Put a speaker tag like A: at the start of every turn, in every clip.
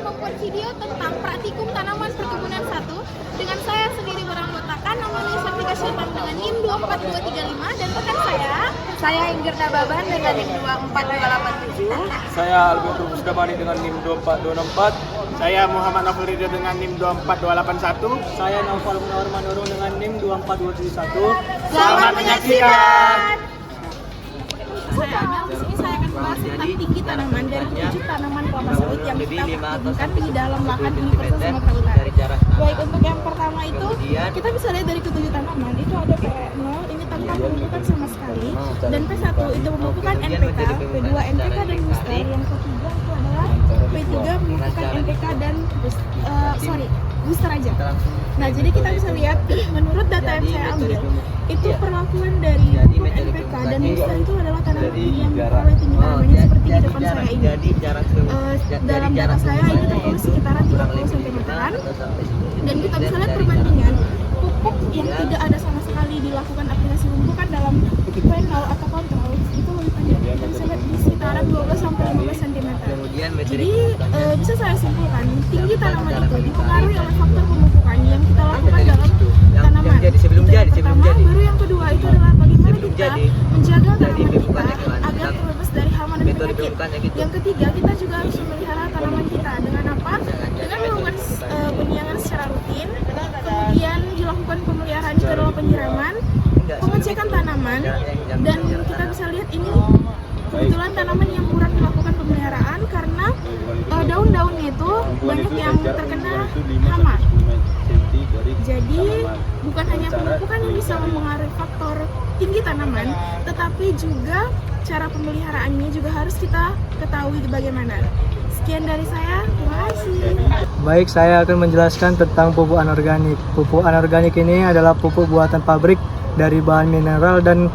A: membuat video tentang praktikum tanaman perkebunan 1 dengan saya sendiri beranggotakan namanya sertifikasi dengan NIM 24235 dan rekan saya Ingrid Nababan dengan NIM 24287.
B: Saya Alberto Musdamani dengan NIM 24264.
C: Saya Muhammad Nafil Ridho dengan NIM 24281.
D: Saya Naufal Munawar Manurung dengan NIM 24271.
C: Selamat menyaksikan.
A: Saya Amel, di sini saya akan membahas tentang tinggi tanaman dari 7 tanaman kelapa sawit yang kita perkebunan di dalam lahan Universitas Sumatera Utara. Baik, untuk yang pertama itu kita bisa lihat dari ketujuh tanaman itu ada P0 ini tanpa pemupukan sama sekali, dan P1 itu pemupukan NPK, P2 NPK dan booster, yang ketiga itu adalah P3 pemupukan NPK dan booster aja. Nah, jadi kita bisa lihat menurut data yang saya ambil itu perlakuan dari pupuk NPK dan booster itu adalah tanaman yang memperoleh tinggi tanamannya seperti di depan saya ini. Dalam data saya ini tertulis sekitaran 30 cm-an, dan kita bisa lihat perbandingan pupuk yang tidak ada sama sekali dilakukan aplikasi pemupukan dalam panel atau kontrol itu lebih panjang. Kita bisa lihat di sekitaran 12 sampai 15 cm. Jadi bisa saya simpulkan tinggi tanaman itu dipengaruhi oleh faktor pemupukan yang kita lakukan dalam tanaman. Itu yang pertama. Baru yang kedua itu adalah bagaimana kita menjaga tanaman kita agar terbebas dari hama dan penyakit. Yang ketiga, kita juga harus memelihara tanaman kita dengan apa? Dengan melakukan penyiangan secara rutin, kemudian dilakukan pemeliharaan itu adalah penyiraman, pengecekan tanaman, dan kita bisa lihat ini kebetulan tanaman yang kurang dilakukan pemeliharaan karena daun-daunnya itu banyak yang terkena hama. Jadi bukan hanya pemupukan yang bisa mempengaruhi faktor tinggi tanaman, tetapi juga cara pemeliharaannya juga harus kita ketahui bagaimana. Sekian dari saya, terima kasih.
D: Baik, saya akan menjelaskan tentang pupuk anorganik. Pupuk anorganik ini adalah pupuk buatan pabrik dari bahan mineral dan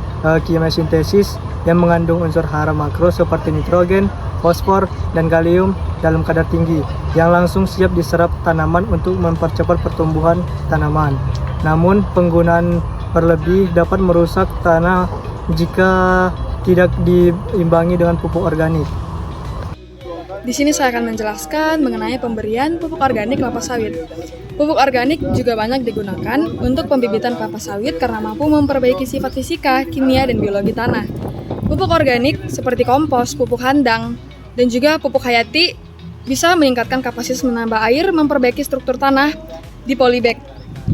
D: kimia sintesis yang mengandung unsur hara makro seperti nitrogen, fosfor, dan kalium dalam kadar tinggi yang langsung siap diserap tanaman untuk mempercepat pertumbuhan tanaman. Namun, penggunaan berlebih dapat merusak tanah jika tidak diimbangi dengan pupuk organik.
E: Di sini saya akan menjelaskan mengenai pemberian pupuk organik kelapa sawit. Pupuk organik juga banyak digunakan untuk pembibitan kelapa sawit karena mampu memperbaiki sifat fisika, kimia, dan biologi tanah. Pupuk organik seperti kompos, pupuk handang, dan juga pupuk hayati bisa meningkatkan kapasitas menambah air, memperbaiki struktur tanah di polybag.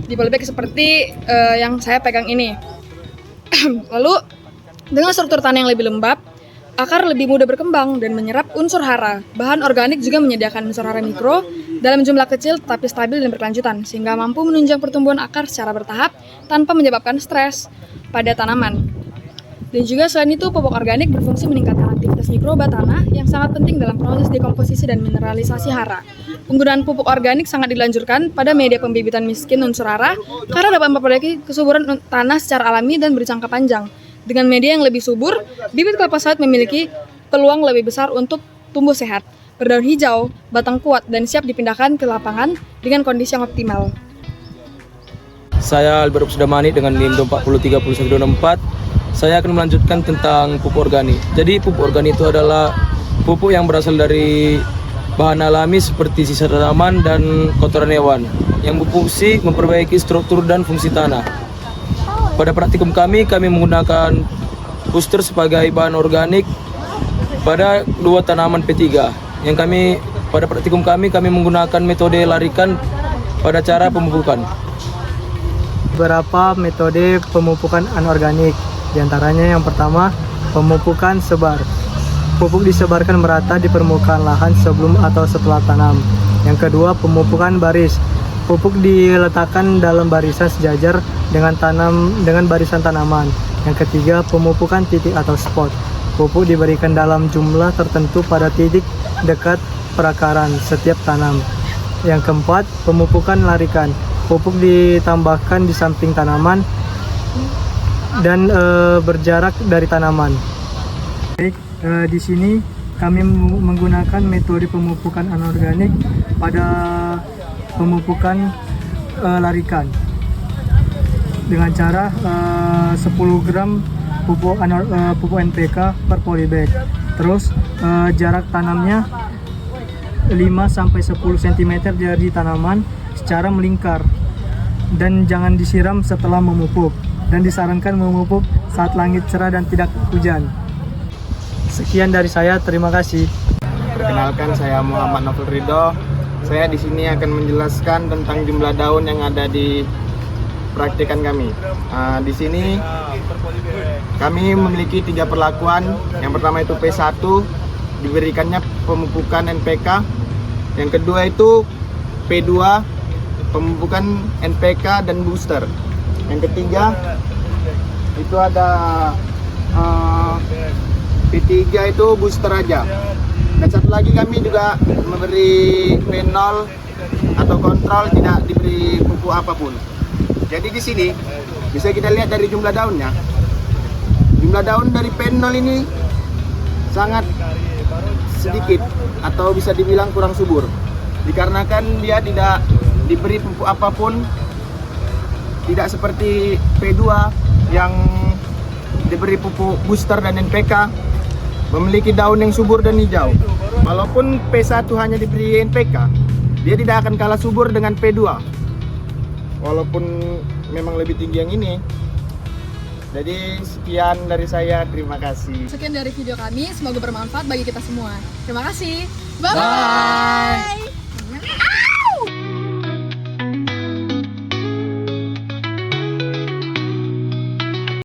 E: Di polybag seperti yang saya pegang ini. Lalu, dengan struktur tanah yang lebih lembab, akar lebih mudah berkembang dan menyerap unsur hara. Bahan organik juga menyediakan unsur hara mikro dalam jumlah kecil tetapi stabil dan berkelanjutan, sehingga mampu menunjang pertumbuhan akar secara bertahap tanpa menyebabkan stres pada tanaman. Dan juga selain itu, pupuk organik berfungsi meningkatkan aktivitas mikroba tanah yang sangat penting dalam proses dekomposisi dan mineralisasi hara. Penggunaan pupuk organik sangat dilanjurkan pada media pembibitan miskin unsur hara karena dapat memperbaiki kesuburan tanah secara alami dan berjangka panjang. Dengan media yang lebih subur, bibit kelapa sawit memiliki peluang lebih besar untuk tumbuh sehat, berdaun hijau, batang kuat, dan siap dipindahkan ke lapangan dengan kondisi yang optimal.
B: Saya Alberto Musdamani dengan NIM 2433124. Saya akan melanjutkan tentang pupuk organik. Jadi pupuk organik itu adalah pupuk yang berasal dari bahan alami seperti sisa tanaman dan kotoran hewan yang berfungsi memperbaiki struktur dan fungsi tanah. Pada praktikum kami menggunakan booster sebagai bahan organik pada 2 tanaman P3. Pada praktikum kami menggunakan metode larikan pada cara pemupukan.
D: Beberapa metode pemupukan anorganik, diantaranya yang pertama, pemupukan sebar. Pupuk disebarkan merata di permukaan lahan sebelum atau setelah tanam. Yang kedua, pemupukan baris. Pupuk diletakkan dalam barisan sejajar dengan barisan tanaman. Yang ketiga, pemupukan titik atau spot. Pupuk diberikan dalam jumlah tertentu pada titik dekat perakaran setiap tanam. Yang keempat, pemupukan larikan. Pupuk ditambahkan di samping tanaman dan berjarak dari tanaman. Baik, di sini kami menggunakan metode pemupukan anorganik pada pemupukan larikan dengan cara 10 gram pupuk NPK per polybag. Terus jarak tanamnya 5-10 cm dari tanaman secara melingkar dan jangan disiram setelah memupuk, dan disarankan memupuk saat langit cerah dan tidak hujan. Sekian dari saya, terima kasih.
C: Perkenalkan, saya Muhammad Nofel Ridho. Saya di sini akan menjelaskan tentang jumlah daun yang ada di praktikan kami. Di sini kami memiliki 3 perlakuan. Yang pertama itu P1, diberikannya pemupukan NPK. Yang kedua itu P2, pemupukan NPK dan booster. Yang ketiga itu ada P3 itu booster aja. Dan satu lagi kami juga memberi P0 atau kontrol, tidak diberi pupuk apapun. Jadi di sini bisa kita lihat dari jumlah daunnya. Jumlah daun dari P0 ini sangat sedikit atau bisa dibilang kurang subur. Dikarenakan dia tidak diberi pupuk apapun, tidak seperti P2 yang diberi pupuk booster dan NPK, memiliki daun yang subur dan hijau. Walaupun P1 hanya diberi NPK, dia tidak akan kalah subur dengan P2. Walaupun memang lebih tinggi yang ini. Jadi sekian dari saya, terima kasih.
E: Sekian dari video kami, semoga bermanfaat bagi kita semua. Terima kasih. Bye.